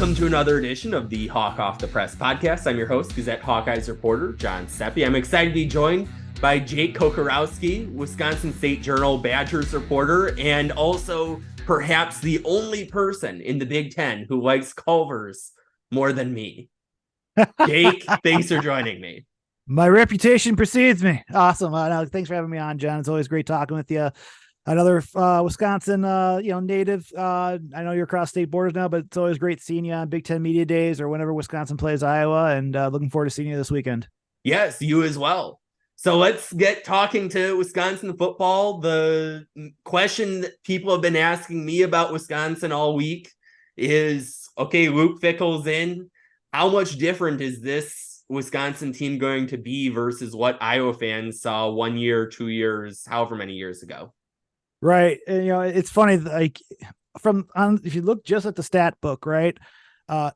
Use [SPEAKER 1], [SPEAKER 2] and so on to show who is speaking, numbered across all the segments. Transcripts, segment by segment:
[SPEAKER 1] Welcome to another edition of the Hawk Off the Press podcast. I'm your host, Gazette Hawkeyes reporter, John Steppe. I'm excited to be joined by Jake Kocorowski, Wisconsin State Journal Badgers reporter, and also perhaps the only person in the Big Ten who likes Culver's more than me. Jake, thanks for joining me.
[SPEAKER 2] My reputation precedes me. Awesome. Thanks for having me on, John. It's always great talking with you. Another Wisconsin, native. I know you're across state borders now, but it's always great seeing you on Big Ten Media Days or whenever Wisconsin plays Iowa, and looking forward to seeing you this weekend.
[SPEAKER 1] Yes, you as well. So let's get talking to Wisconsin football. The question that people have been asking me about Wisconsin all week is, okay, Luke Fickell's in. How much different is this Wisconsin team going to be versus what Iowa fans saw 1 year, 2 years, however many years ago?
[SPEAKER 2] Right. And, it's funny, like if you look just at the stat book, right,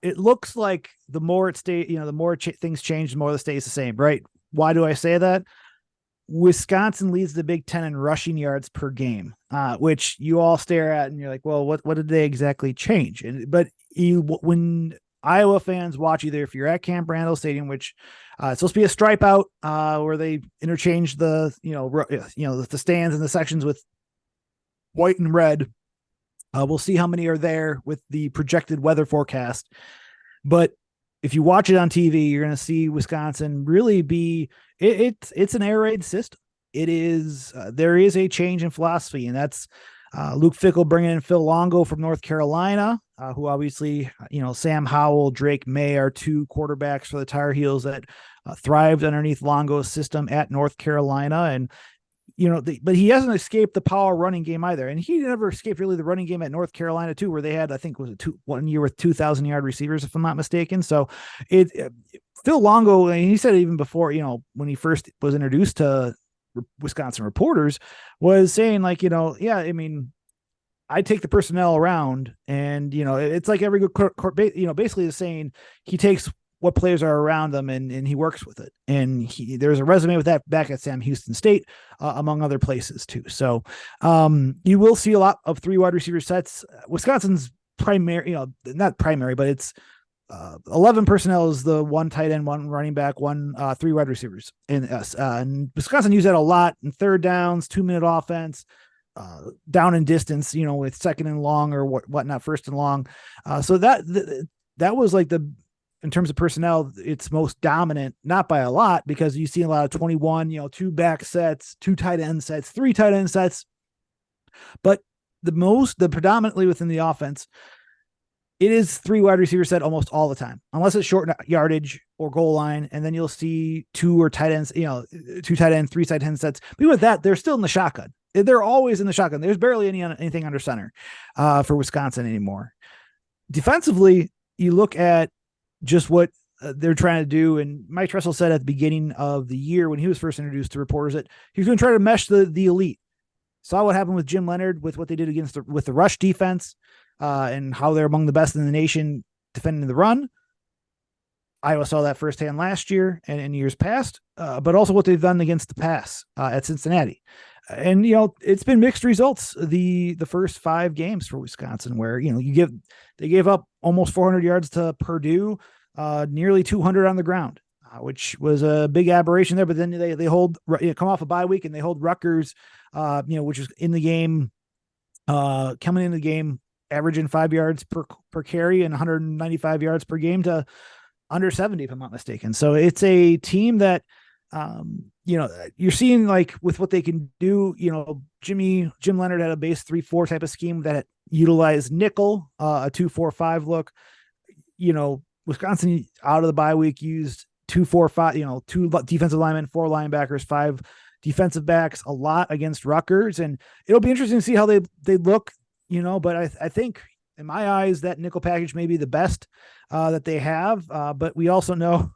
[SPEAKER 2] it looks like the more it stays, the more things change, the more it stays the same, right? Why do I say that? Wisconsin leads the Big Ten in rushing yards per game, which you all stare at and you're like, well, what did they exactly change? But when Iowa fans watch, either if you're at Camp Randall Stadium, which it's supposed to be a stripe out where they interchange the stands and the sections with white and red. We'll see how many are there with the projected weather forecast. But if you watch it on TV, you're going to see Wisconsin really be it's an air raid system. It is there is a change in philosophy, and that's Luke Fickell bringing in Phil Longo from North Carolina, who obviously, Sam Howell, Drake May are two quarterbacks for the Tar Heels that thrived underneath Longo's system at North Carolina. And but he hasn't escaped the power running game either. And he never escaped really the running game at North Carolina too, where they had, I think, 1 year with 2,000 yard receivers, if I'm not mistaken. So Phil Longo, and he said it even before, when he first was introduced to Wisconsin reporters, was saying like, I take the personnel around and, it's like every good basically is saying he takes what players are around them and he works with it. And there's a resume with that back at Sam Houston State, among other places too. So you will see a lot of 3 wide receiver sets. Wisconsin's primary, not primary, but it's 11 personnel is the 1 tight end, 1 running back, 3 wide receivers. And Wisconsin used that a lot in third downs, 2-minute offense, down in distance, with second and long or whatnot, first and long. So that was like in terms of personnel, it's most dominant, not by a lot, because you see a lot of 21, 2 back sets, 2 tight end sets, 3 tight end sets. But the predominantly within the offense, it is 3 wide receiver set almost all the time, unless it's short yardage or goal line. And then you'll see 2 tight ends, 2 tight end, 3 tight end sets. But with that, they're still in the shotgun. They're always in the shotgun. There's barely anything under center for Wisconsin anymore. Defensively, you look at just what they're trying to do. And Mike Tressel said at the beginning of the year, when he was first introduced to reporters, that he was going to try to mesh the elite. Saw what happened with Jim Leonard with what they did with the rush defense and how they're among the best in the nation defending the run. Iowa saw that firsthand last year and in years past, but also what they've done against the pass at Cincinnati. And, it's been mixed results the first 5 games for Wisconsin, where, they gave up almost 400 yards to Purdue, nearly 200 on the ground, which was a big aberration there. But then they hold, come off a bye week and they hold Rutgers, which is in the game, coming into the game, averaging 5 yards per carry and 195 yards per game to under 70, if I'm not mistaken. So it's a team that, you're seeing like with what they can do, Jim Leonard had a base 3-4 type of scheme that utilized nickel, a 2-4-5 look. Wisconsin out of the bye week used 2-4-5, 2 defensive linemen, 4 linebackers, 5 defensive backs, a lot against Rutgers. And it'll be interesting to see how they look, but I think in my eyes, that nickel package may be the best that they have. But we also know,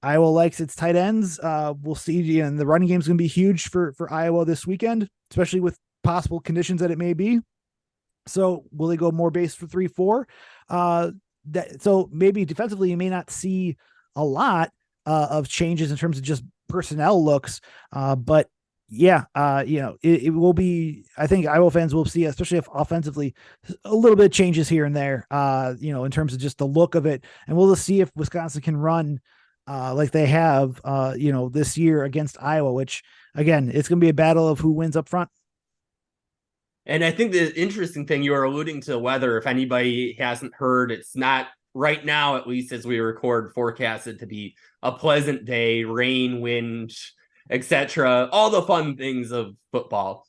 [SPEAKER 2] Iowa likes its tight ends. We'll see. And the running game is going to be huge for Iowa this weekend, especially with possible conditions that it may be. So will they go more base for 3-4? So maybe defensively, you may not see a lot of changes in terms of just personnel looks. But yeah, it will be, I think Iowa fans will see, especially if offensively, a little bit of changes here and there, in terms of just the look of it. And we'll just see if Wisconsin can run like they have, this year against Iowa, which again, it's going to be a battle of who wins up front.
[SPEAKER 1] And I think the interesting thing, you are alluding to weather. If anybody hasn't heard, it's not right now, at least as we record, forecasted to be a pleasant day, rain, wind, etc. All the fun things of football.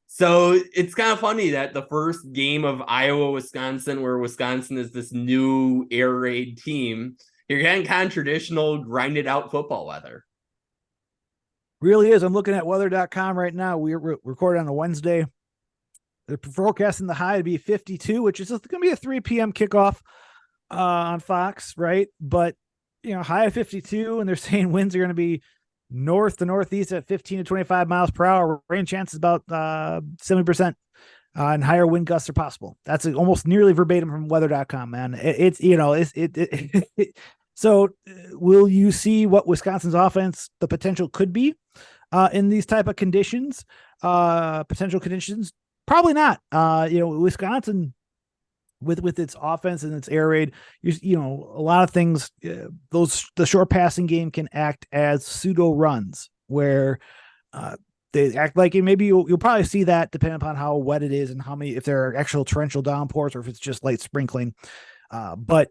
[SPEAKER 1] So it's kind of funny that the first game of Iowa-Wisconsin, where Wisconsin is this new air raid team, you're getting kind of traditional grinded out football weather.
[SPEAKER 2] Really is. I'm looking at weather.com right now. We're recording on a Wednesday. They're forecasting the high to be 52, which is going to be a 3 p.m. kickoff on Fox, right? But, high of 52, and they're saying winds are going to be north to northeast at 15 to 25 miles per hour. Rain chances about 70%, and higher wind gusts are possible. That's almost nearly verbatim from weather.com, man. So will you see what Wisconsin's offense, the potential could be in these type of conditions, potential conditions? Probably not. Wisconsin with its offense and its air raid, a lot of things, the short passing game can act as pseudo runs where they act like it. Maybe you'll probably see that depending upon how wet it is and if there are actual torrential downpours or if it's just light sprinkling. But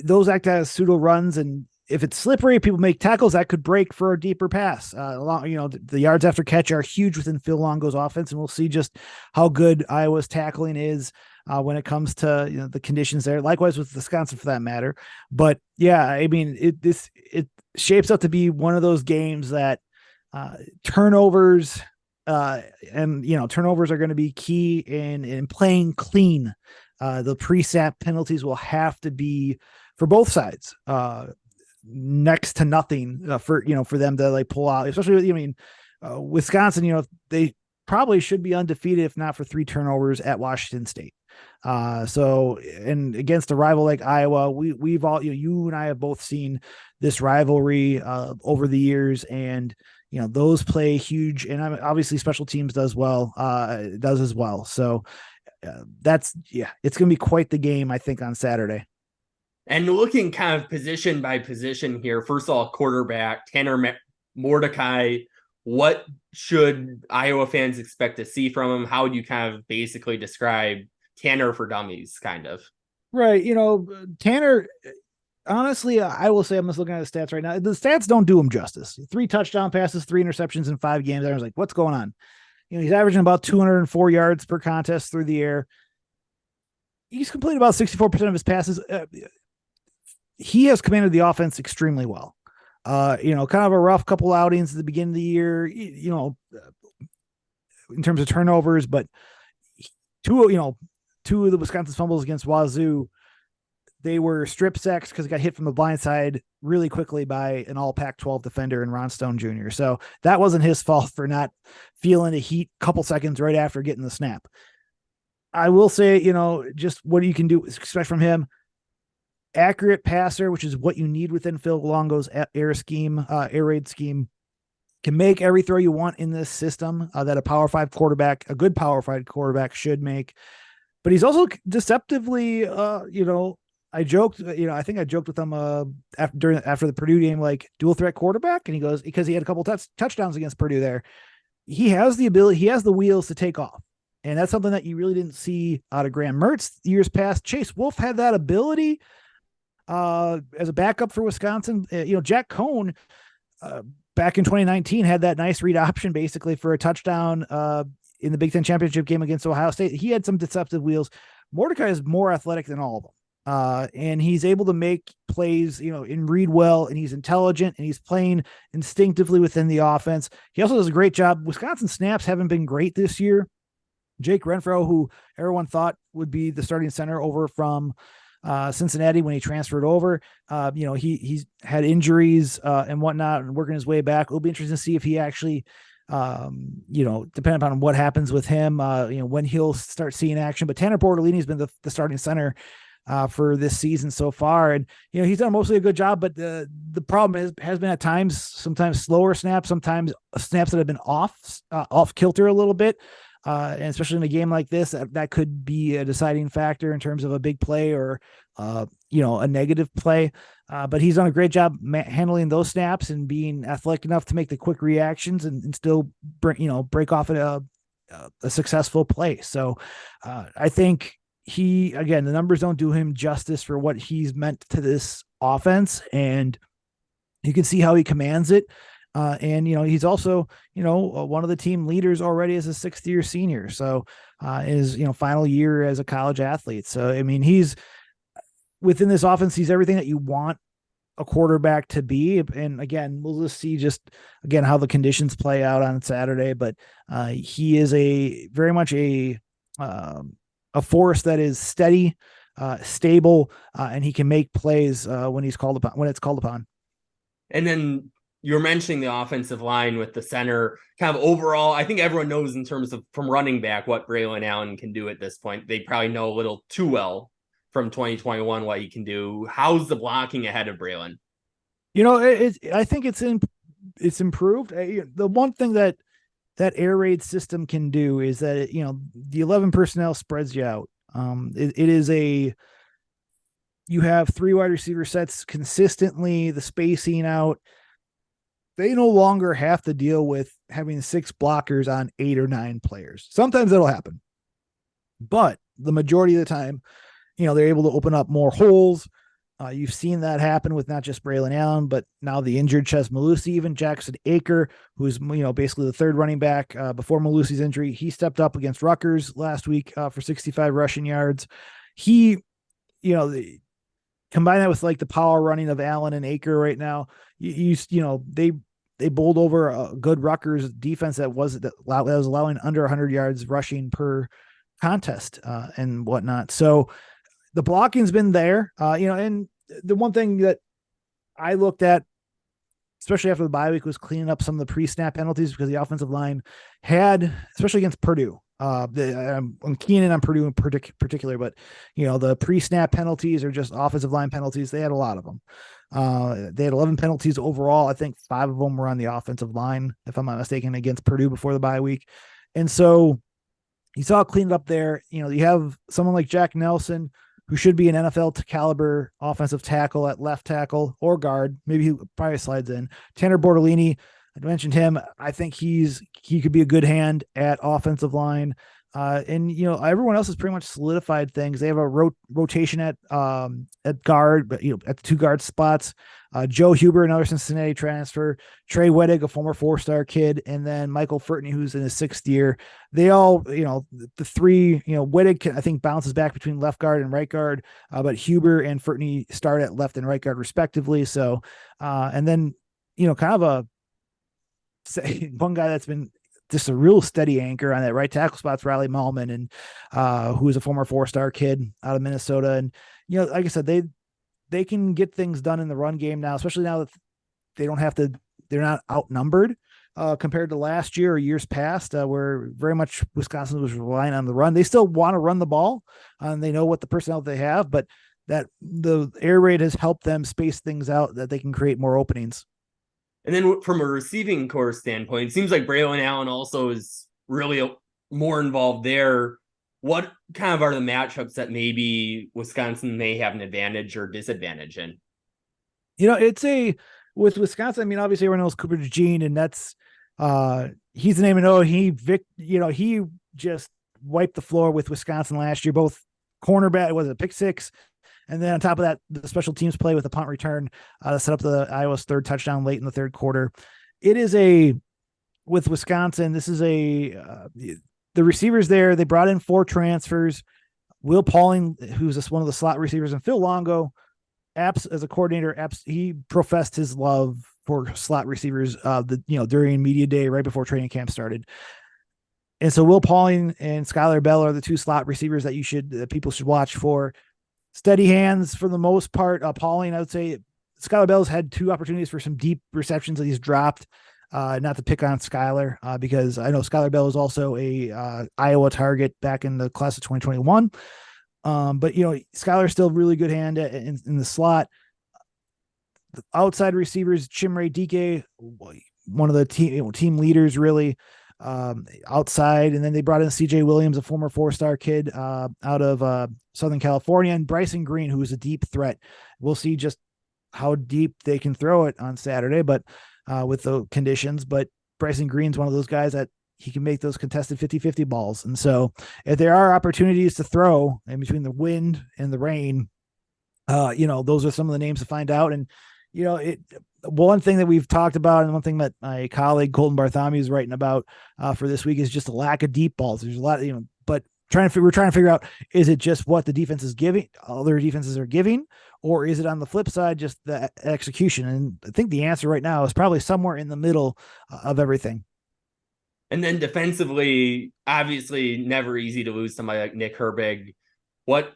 [SPEAKER 2] those act as pseudo runs, and if it's slippery, people make tackles that could break for a deeper pass. The yards after catch are huge within Phil Longo's offense, and we'll see just how good Iowa's tackling is when it comes to the conditions there. Likewise with Wisconsin, for that matter. But yeah, I mean, it shapes up to be one of those games that turnovers turnovers are going to be key in playing clean. The pre-snap penalties will have to be for both sides. Next to nothing for them to pull out, especially Wisconsin, they probably should be undefeated if not for 3 turnovers at Washington State. And against a rival like Iowa, we've all, you and I have both seen this rivalry over the years, and those play huge, and obviously special teams does as well. So it's going to be quite the game, I think, on Saturday.
[SPEAKER 1] And looking kind of position by position here, first of all, quarterback, Tanner Mordecai, what should Iowa fans expect to see from him? How would you kind of basically describe Tanner for dummies, kind of?
[SPEAKER 2] Right. Tanner, honestly, I will say, I'm just looking at the stats right now. The stats don't do him justice. 3 touchdown passes, 3 interceptions in 5 games. I was like, what's going on? He's averaging about 204 yards per contest through the air. He's completed about 64% of his passes. He has commanded the offense extremely well. Kind of a rough couple outings at the beginning of the year, in terms of turnovers, but two of the Wisconsin fumbles against Wazoo, they were strip sacks because it got hit from the blind side really quickly by an all Pac-12 defender in Ron Stone Jr. So that wasn't his fault for not feeling the heat a couple seconds right after getting the snap. I will say, just what you can do expect from him. Accurate passer, which is what you need within Phil Longo's air raid scheme, can make every throw you want in this system that a good Power 5 quarterback should make. But he's also deceptively, I joked, I think I joked with him after the Purdue game, like dual threat quarterback. And he goes, because he had a couple touchdowns against Purdue there. He has the ability, he has the wheels to take off. And that's something that you really didn't see out of Graham Mertz years past. Chase Wolf had that ability as a backup for Wisconsin. Jack Cohn back in 2019 had that nice read option basically for a touchdown in the Big Ten championship game against Ohio State. He had some deceptive wheels. Mordecai is more athletic than all of them. And he's able to make plays, and read well, and he's intelligent, and he's playing instinctively within the offense. He also does a great job. Wisconsin snaps haven't been great this year. Jake Renfro, who everyone thought would be the starting center over from Cincinnati when he transferred over, he's had injuries and whatnot and working his way back. It'll be interesting to see if he actually, depending upon what happens with him, when he'll start seeing action. But Tanner Bortolini has been the starting center for this season so far. And, he's done mostly a good job, but the problem has been at times, sometimes slower snaps, sometimes snaps that have been off kilter a little bit. And especially in a game like this, that could be a deciding factor in terms of a big play or, a negative play. But he's done a great job handling those snaps and being athletic enough to make the quick reactions and still break off a successful play. So I think the numbers don't do him justice for what he's meant to this offense. And you can see how he commands it. And he's also, one of the team leaders already as a 6th-year senior. So his, final year as a college athlete. So, I mean, he's within this offense, he's everything that you want a quarterback to be. And again, we'll just see how the conditions play out on Saturday, but he is very much a force that is steady, stable, and he can make plays when it's called upon.
[SPEAKER 1] And then you're mentioning the offensive line with the center kind of overall. I think everyone knows in terms of from running back what Braylon Allen can do at this point. They probably know a little too well from 2021 what he can do. How's the blocking ahead of Braylon?
[SPEAKER 2] I think it's improved. The one thing that air raid system can do is that the 11 personnel spreads you out. You have 3 wide receiver sets consistently, the spacing out. They no longer have to deal with having 6 blockers on 8 or 9 players. Sometimes that'll happen, but the majority of the time, they're able to open up more holes. You've seen that happen with not just Braylon Allen, but now the injured Ches Malusi, even Jackson Aker, who's, basically the third running back before Malusi's injury. He stepped up against Rutgers last week for 65 rushing yards. He, combine that with like the power running of Allen and Aker right now, they bowled over a good Rutgers defense that was allowing under 100 yards rushing per contest and whatnot. So the blocking's been there, and the one thing that I looked at, especially after the bye week, was cleaning up some of the pre-snap penalties because the offensive line had, especially against Purdue. I'm keying in on Purdue in particular, but the pre-snap penalties are just offensive line penalties. They had a lot of them. They had 11 penalties overall. I think 5 of them were on the offensive line, if I'm not mistaken, against Purdue before the bye week. And so you saw it cleaned up there. You have someone like Jack Nelson, who should be an NFL caliber offensive tackle at left tackle or guard. Maybe he probably slides in. Tanner Bortolini, I mentioned him. I think he could be a good hand at offensive line. And everyone else has pretty much solidified things. They have a rotation at guard, but at the 2 guard spots. Joe Huber, another Cincinnati transfer, Trey Wedig, a former 4-star kid, and then Michael Furtney, who's in his 6th year. They all, the 3, Wedig, I think, bounces back between left guard and right guard, but Huber and Furtney start at left and right guard respectively. So, and then, kind of one guy that's been just a real steady anchor on that right tackle spot's Riley Malman, and who is a former 4-star kid out of Minnesota. And, like I said, they can get things done in the run game now, especially now that they're not outnumbered compared to last year or years past, where very much Wisconsin was relying on the run. They still want to run the ball, and they know what the personnel they have, but that the air raid has helped them space things out that they can create more openings.
[SPEAKER 1] And then from a receiving core standpoint, it seems like Braylon Allen also is really more involved there. What kind of are the matchups that maybe Wisconsin may have an advantage or disadvantage in?
[SPEAKER 2] With Wisconsin, I mean, obviously everyone knows Cooper DeJean, and that's he's the name to know. He just wiped the floor with Wisconsin last year, both cornerback, was it pick 6? And then on top of that, the special teams play with a punt return to set up the Iowa's 3rd touchdown late in the 3rd quarter. With Wisconsin, this is the receivers there. They brought in 4 transfers. Will Pauling, who's one of the slot receivers, and Phil Longo, as a coordinator, he professed his love for slot receivers during media day right before training camp started. And so Will Pauling and Skylar Bell are the 2 slot receivers that people should watch for. Steady hands for the most part. Pauling, I would say, Skylar Bell's had 2 opportunities for some deep receptions that he's dropped. Not to pick on Skylar, because I know Skylar Bell is also a Iowa target back in the class of 2021. But Skylar's still really good hand in the slot. The outside receivers, Chimere Dike, one of the team leaders, really outside. And then they brought in CJ Williams, a former 4-star kid out of Southern California, and Bryson Green, who is a deep threat. We'll see just how deep they can throw it on Saturday, but with the conditions. But Bryson Green's one of those guys that he can make those contested 50-50 balls. And so if there are opportunities to throw in between the wind and the rain, those are some of the names to find out. And, one thing that we've talked about, and one thing that my colleague Colton Bartholomew is writing about for this week, is just a lack of deep balls. There's a lot, but we're trying to figure out, is it just what the defense is giving, other defenses are giving, or is it on the flip side, just the execution? And I think the answer right now is probably somewhere in the middle of everything.
[SPEAKER 1] And then defensively, obviously never easy to lose somebody like Nick Herbig. What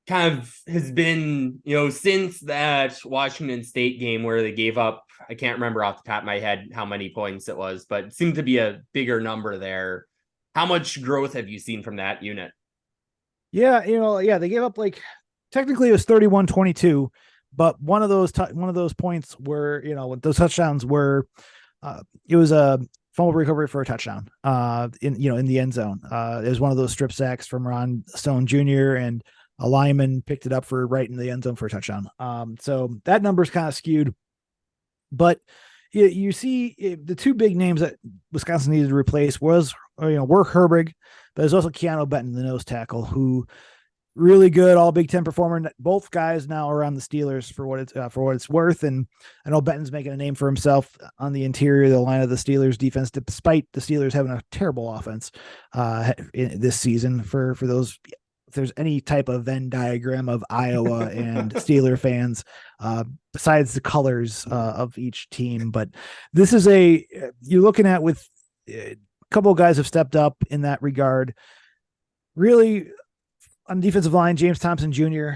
[SPEAKER 1] kind of has been, since that Washington State game where they gave up, I can't remember off the top of my head how many points it was, but it seemed to be a bigger number there. How much growth have you seen from that unit?
[SPEAKER 2] Yeah, they gave up, like, technically it was 31-22, but one of those points were, those touchdowns were, it was a fumble recovery for a touchdown in the end zone. It was one of those strip sacks from Ron Stone Jr., and a lineman picked it up for right in the end zone for a touchdown. So that number's kind of skewed, but you see the two big names that Wisconsin needed to replace were Herbig, but there's also Keanu Benton, the nose tackle, who really good, all Big Ten performer. Both guys now are on the Steelers for what it's worth. And I know Benton's making a name for himself on the interior of the line of the Steelers defense, despite the Steelers having a terrible offense this season. For those, if there's any type of Venn diagram of Iowa and Steeler fans, besides the colors of each team, but this is you're looking at with a couple of guys have stepped up in that regard. Really, on the defensive line, James Thompson Jr.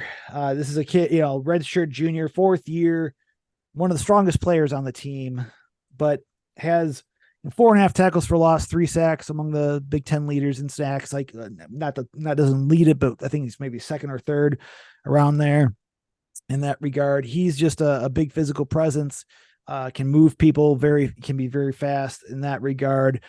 [SPEAKER 2] This is a kid, redshirt junior, 4th year, one of the strongest players on the team, but has 4.5 tackles for loss, 3 sacks, among the Big Ten leaders in sacks. Like, not doesn't lead it, but I think he's maybe 2nd or 3rd around there in that regard. He's just a big physical presence, can move people can be very fast in that regard.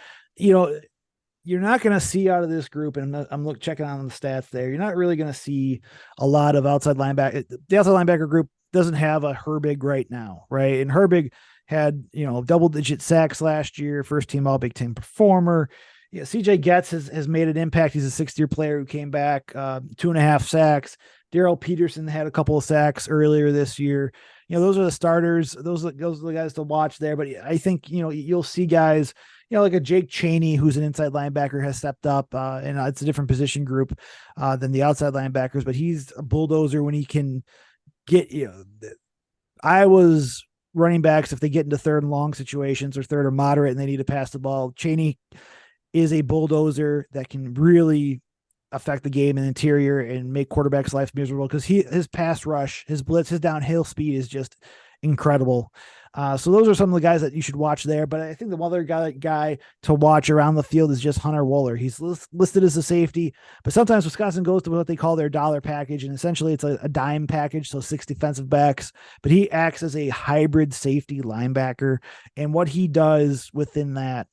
[SPEAKER 2] You're not going to see out of this group, and I'm checking on the stats there. You're not really going to see a lot of outside linebacker. The outside linebacker group doesn't have a Herbig right now, right? And Herbig had, double-digit sacks last year, first-team All-Big Ten performer. Yeah, CJ Getz has made an impact. He's a 6th-year player who came back, 2.5 sacks. Darrell Peterson had a couple of sacks earlier this year. Those are the starters. Those are the guys to watch there. But I think, you'll see guys, like a Jake Chaney, who's an inside linebacker, has stepped up, and it's a different position group than the outside linebackers, but he's a bulldozer when he can get, Iowa's running backs, if they get into 3rd and long situations or 3rd or moderate and they need to pass the ball, Chaney is a bulldozer that can really affect the game in the interior and make quarterbacks' lives miserable, because his pass rush, his blitz, his downhill speed is just incredible. So those are some of the guys that you should watch there. But I think the other guy to watch around the field is just Hunter Wohler. He's listed as a safety, but sometimes Wisconsin goes to what they call their dollar package, and essentially it's a dime package, so 6 defensive backs. But he acts as a hybrid safety linebacker, and what he does within that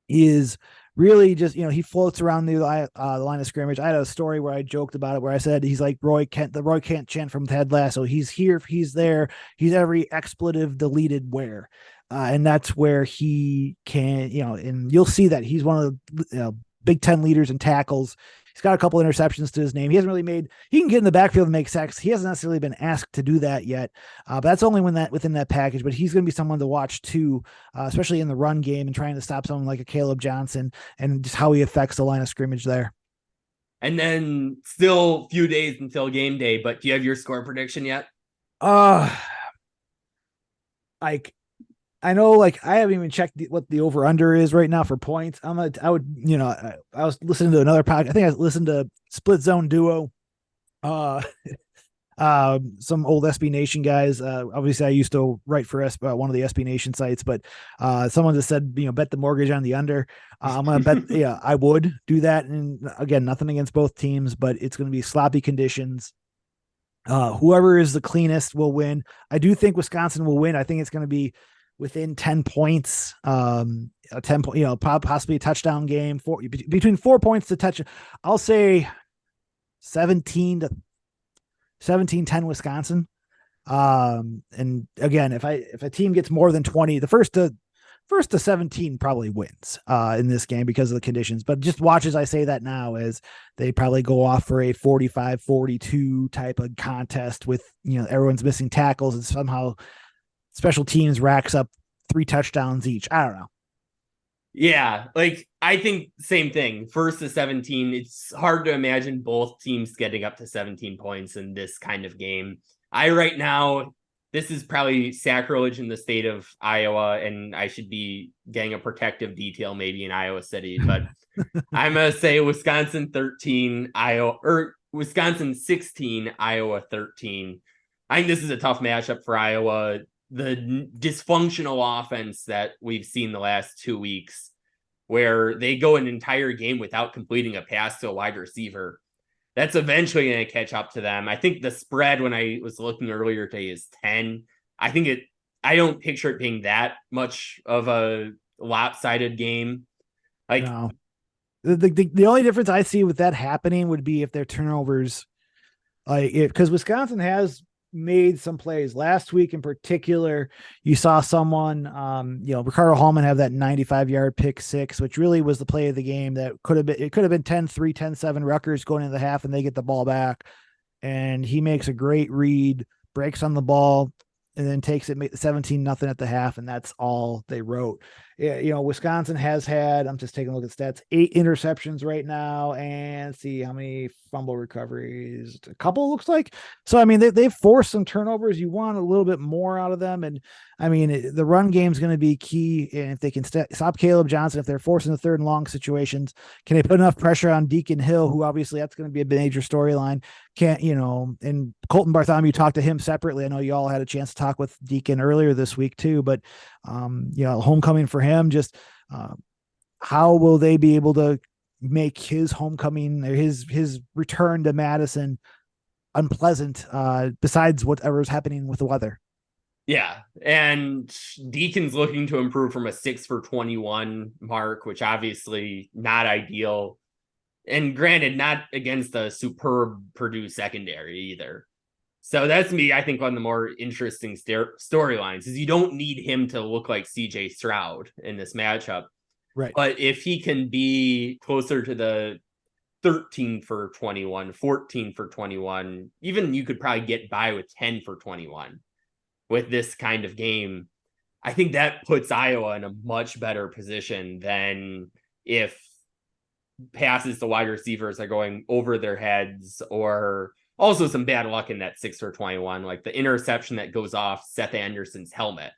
[SPEAKER 2] is really just, he floats around the line of scrimmage. I had a story where I joked about it, where I said he's like Roy Kent chant from Ted Lasso. He's here, he's there, he's every expletive deleted where. And that's where he can, and you'll see that he's one of the Big Ten leaders in tackles. He's got a couple interceptions to his name. He hasn't really he can get in the backfield and make sacks. He hasn't necessarily been asked to do that yet. But that's only within that package, but he's going to be someone to watch too, especially in the run game and trying to stop someone like a Caleb Johnson, and just how he affects the line of scrimmage there.
[SPEAKER 1] And then still a few days until game day, but do you have your score prediction yet?
[SPEAKER 2] I know, I haven't even checked what the over under is right now for points. I was listening to another podcast. I think I listened to Split Zone Duo. some old SB Nation guys. Obviously, I used to write for one of the SB Nation sites, but someone just said, bet the mortgage on the under. I'm going to bet, yeah, I would do that. And again, nothing against both teams, but it's going to be sloppy conditions. Whoever is the cleanest will win. I do think Wisconsin will win. I think it's going to be within 10 points, a 10 point, possibly a touchdown game, between 4 points to touch. I'll say 17-10 Wisconsin. And again, if a team gets more than 20, the first to 17 probably wins in this game because of the conditions. But just watch as I say that now, as they probably go off for a 45-42 type of contest with, everyone's missing tackles and somehow special teams racks up 3 touchdowns each. I don't know.
[SPEAKER 1] Yeah, I think same thing. 1st to 17, it's hard to imagine both teams getting up to 17 points in this kind of game. Right now, this is probably sacrilege in the state of Iowa, and I should be getting a protective detail maybe in Iowa City, but I'm going to say Wisconsin 13, Wisconsin 16, Iowa 13. I think this is a tough matchup for Iowa. The dysfunctional offense that we've seen the last 2 weeks, where they go an entire game without completing a pass to a wide receiver, that's eventually going to catch up to them. I think the spread when I was looking earlier today is 10. I don't picture it being that much of a lopsided game.
[SPEAKER 2] No. The only difference I see with that happening would be if their turnovers, because Wisconsin has made some plays last week. In particular, you saw someone, Ricardo Hallman have that 95-yard pick six, which really was the play of the game. That could have been 10-3, 10-7 Rutgers going into the half, and they get the ball back, and he makes a great read, breaks on the ball, and then takes it 17-0 at the half, and that's all they wrote. Wisconsin has had, I'm just taking a look at stats, 8 interceptions right now, and see how many fumble recoveries. A couple, looks like. So, they've forced some turnovers. You want a little bit more out of them. And, the run game is going to be key. And if they can stop Caleb Johnson, if they're forcing the 3rd and long situations, can they put enough pressure on Deacon Hill, who obviously that's going to be a major storyline? And Colton Bartholomew, talked to him separately. I know you all had a chance to talk with Deacon earlier this week too, but, homecoming for him, just how will they be able to make his homecoming, his return to Madison unpleasant, besides whatever's happening with the weather?
[SPEAKER 1] Yeah, and Deacon's looking to improve from a 6 for 21 mark, which obviously not ideal. And granted, not against a superb Purdue secondary either. So that's me, I think, one of the more interesting storylines is you don't need him to look like CJ Stroud in this matchup.
[SPEAKER 2] Right.
[SPEAKER 1] But if he can be closer to the 13 for 21, 14 for 21, even you could probably get by with 10 for 21 with this kind of game, I think that puts Iowa in a much better position than if passes to wide receivers are going over their heads, or also some bad luck in that 6 for 21, like the interception that goes off Seth Anderson's helmet.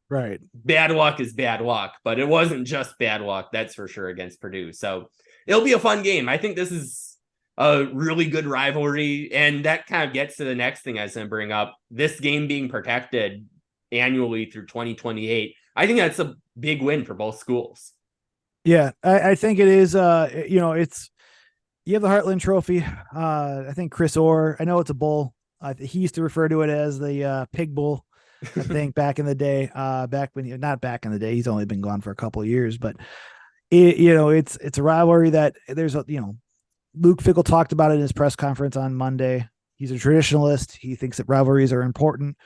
[SPEAKER 2] Right.
[SPEAKER 1] Bad luck is bad luck, but it wasn't just bad luck, that's for sure, against Purdue. So it'll be a fun game. I think this is a really good rivalry, and that kind of gets to the next thing I was going to bring up. This game being protected annually through 2028, I think that's a big win for both schools.
[SPEAKER 2] Yeah, I think it is. It's, you have the Heartland Trophy. I think Chris Orr, I know it's a bull. He used to refer to it as the Pig Bowl, I think, back in the day. Not back in the day. He's only been gone for a couple of years, but it's a rivalry that there's Luke Fickell talked about it in his press conference on Monday. He's a traditionalist. He thinks that rivalries are important.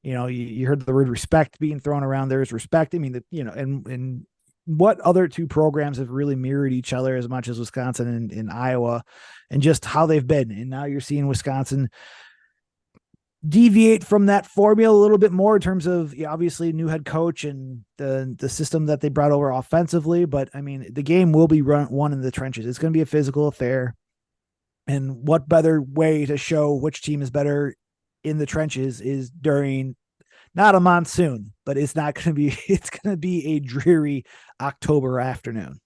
[SPEAKER 2] You heard the word respect being thrown around. There's respect. And what other two programs have really mirrored each other as much as Wisconsin and Iowa, and just how they've been. And now you're seeing Wisconsin deviate from that formula a little bit more in terms of obviously new head coach and the system that they brought over offensively. But the game will be won in the trenches. It's going to be a physical affair. And what better way to show which team is better in the trenches is during not a monsoon, but it's going to be a dreary October afternoon.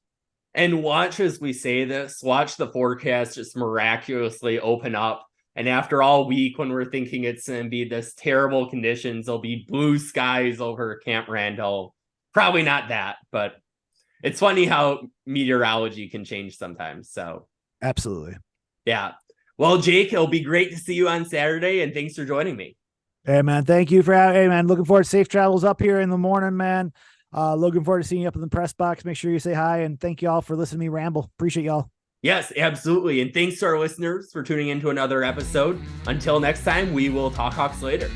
[SPEAKER 1] And watch as we say this, watch the forecast just miraculously open up And after all week, when we're thinking it's going to be this terrible conditions, there'll be blue skies over Camp Randall. Probably not that, but it's funny how meteorology can change sometimes. So
[SPEAKER 2] absolutely.
[SPEAKER 1] Yeah. Well, Jake, it'll be great to see you on Saturday, and thanks for joining me.
[SPEAKER 2] Hey, man. Thank you for having. Hey, man. Looking forward to safe travels up here in the morning, man. Looking forward to seeing you up in the press box. Make sure you say hi, and thank you all for listening to me ramble. Appreciate y'all.
[SPEAKER 1] Yes, absolutely. And thanks to our listeners for tuning in to another episode. Until next time, we will talk Hawks later.